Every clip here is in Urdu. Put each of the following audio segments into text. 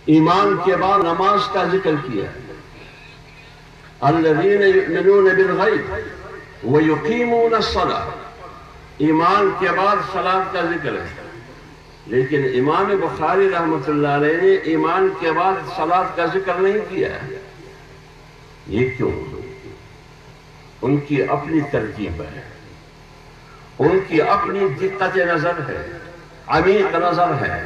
ایمان کے بعد نماز کا ذکر کیا الذین یؤمنون بالغیب ویقیمون الصلاۃ، ایمان کے بعد صلاۃ کا ذکر ہے، لیکن امام بخاری رحمۃ اللہ علیہ نے ایمان کے بعد صلاۃ کا ذکر نہیں کیا ہے۔ یہ کیوں؟ ان کی اپنی ترکیب ہے، ان کی اپنی دقت نظر ہے، عمیق نظر ہے،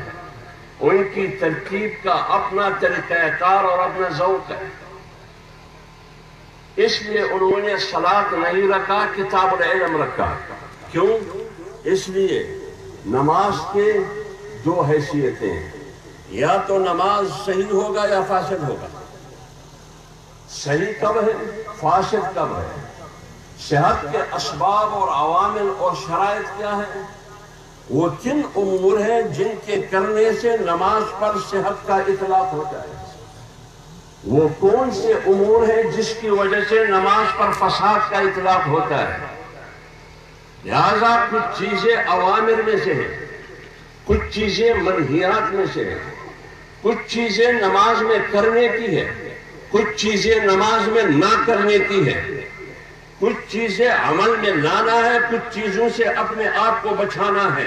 ان کی ترکیب کا اپنا طریقہ کار اور اپنا ذوق ہے، اس لیے انہوں نے صلاۃ نہیں رکھا، کتاب العلم رکھا۔ کیوں؟ اس لیے نماز کے دو حیثیتیں ہیں، یا تو نماز صحیح ہوگا یا فاسد ہوگا۔ صحیح کب ہے، فاسد کب ہے؟ صحت کے اسباب اور عوامل اور شرائط کیا ہے؟ وہ کن امور ہیں جن کے کرنے سے نماز پر صحت کا اطلاق ہوتا ہے؟ وہ کون سے امور ہیں جس کی وجہ سے نماز پر فساد کا اطلاق ہوتا ہے؟ لہذا کچھ چیزیں اوامر میں سے ہیں، کچھ چیزیں منہیات میں سے ہیں، کچھ چیزیں نماز میں کرنے کی ہے، کچھ چیزیں نماز میں نہ کرنے کی ہے، کچھ چیزیں عمل میں لانا ہے، کچھ چیزوں سے اپنے آپ کو بچانا ہے۔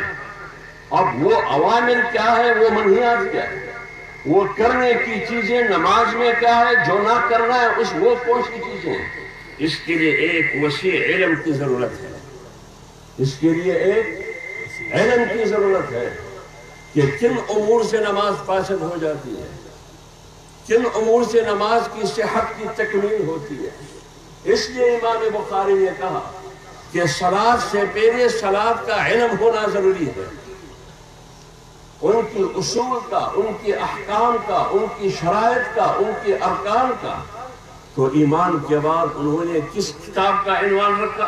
اب وہ عوامر کیا ہے، وہ منہیات کیا ہے، وہ کرنے کی چیزیں نماز میں کیا ہے، جو نہ کرنا ہے وہ کون سی چیزیں ہیں؟ اس کے لیے ایک وسیع علم کی ضرورت ہے، اس کے لیے ایک علم کی ضرورت ہے کہ کن امور سے نماز فاسد ہو جاتی ہے، کن امور سے نماز کی صحت کی تکمیل ہوتی ہے۔ اس لیے امام بخاری نے کہا کہ صلاۃ سے پہلے صلاۃ کا علم ہونا ضروری ہے، ان کی اصول کا، ان کے احکام کا، ان کی شرائط کا، ان کے ارکان کا۔ تو ایمان کے بعد انہوں نے کس کتاب کا عنوان رکھا؟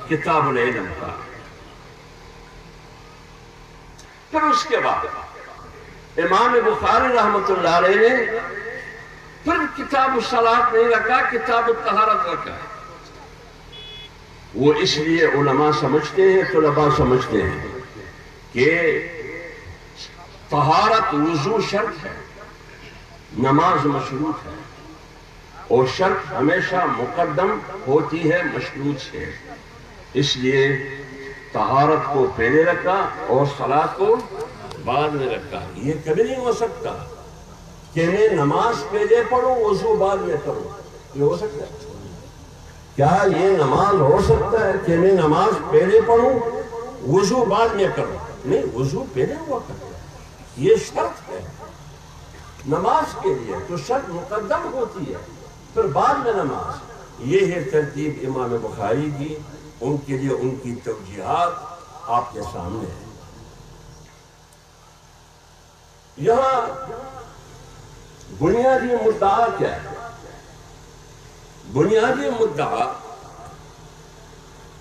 کتاب العلم کا۔ پھر اس کے بعد امام بخاری رحمۃ اللہ علیہ نے پھر کتاب الصلاۃ نہیں رکھا، کتاب الطہارت رکھا۔ وہ اس لیے علماء سمجھتے ہیں، طلباء سمجھتے ہیں کہ طہارت وضو شرط ہے، نماز مشروط ہے، اور شرط ہمیشہ مقدم ہوتی ہے مشروط سے۔ اس لیے طہارت کو پہلے رکھا اور صلاۃ کو بعد میں رکھا۔ یہ کبھی نہیں ہو سکتا کہ میں نماز پہلے پڑھوں وضو بعد میں کروں، یہ ہو سکتا ہے؟ کیا یہ نماز ہو سکتا ہے کہ میں نماز پہلے پڑھوں وضو بعد میں کروں؟ نہیں، وضو پہلے ہوا کرتا ہے، یہ شرط ہے نماز کے لیے، تو شرط مقدم ہوتی ہے، پھر بعد میں نماز۔ یہ ہے ترتیب امام بخاری کی، ان کے لیے ان کی توجیہات آپ کے سامنے ہیں۔ یہاں بنیادی مدعا کیا ہے؟ بنیادی مدعا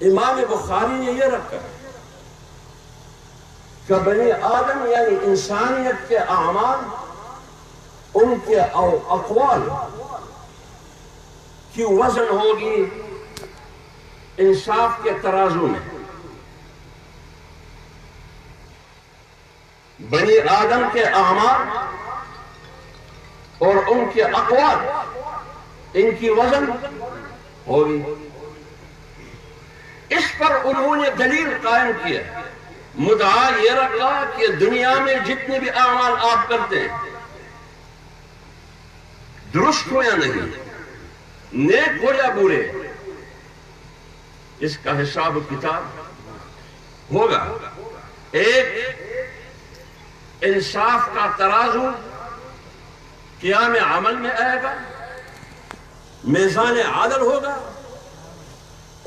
امام بخاری نے یہ رکھا ہے کہ بنی آدم یعنی انسانیت کے اعمال، ان کے اقوال کی وزن ہوگی انصاف کے ترازو میں۔ بنی آدم کے اعمال اور ان کے اقوال، ان کی وزن ہوگی۔ اس پر انہوں نے دلیل قائم کیا، مدعا یہ رکھا کہ دنیا میں جتنے بھی اعمال آپ کرتے ہیں، درست ہو یا نہیں، نیک ہو یا برے، اس کا حساب کتاب ہوگا۔ ایک انصاف کا ترازو قیام عمل میں آئے گا، میزان عادل ہوگا،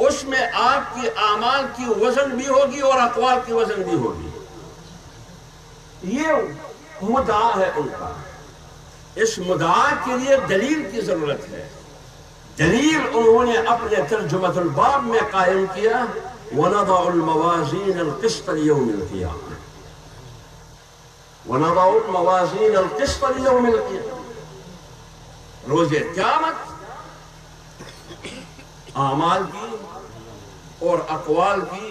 اس میں آپ کی اعمال کی وزن بھی ہوگی اور اقوال کی وزن بھی ہوگی۔ یہ مدعا ہے ان کا۔ اس مدعا کے لیے دلیل کی ضرورت ہے۔ دلیل انہوں نے اپنے ترجمۃ الباب میں قائم کیا، وَنَضَعُ الْمَوَازِينَ الْقِسْطَ لِيَوْمِ الْقِيَامَةِ، وَنَضَعُ الْمَوَازِينَ الْقِسْطَ لِيَوْمِ الْقِيَامَةِ، روز قیامت اعمال کی اور اقوال کی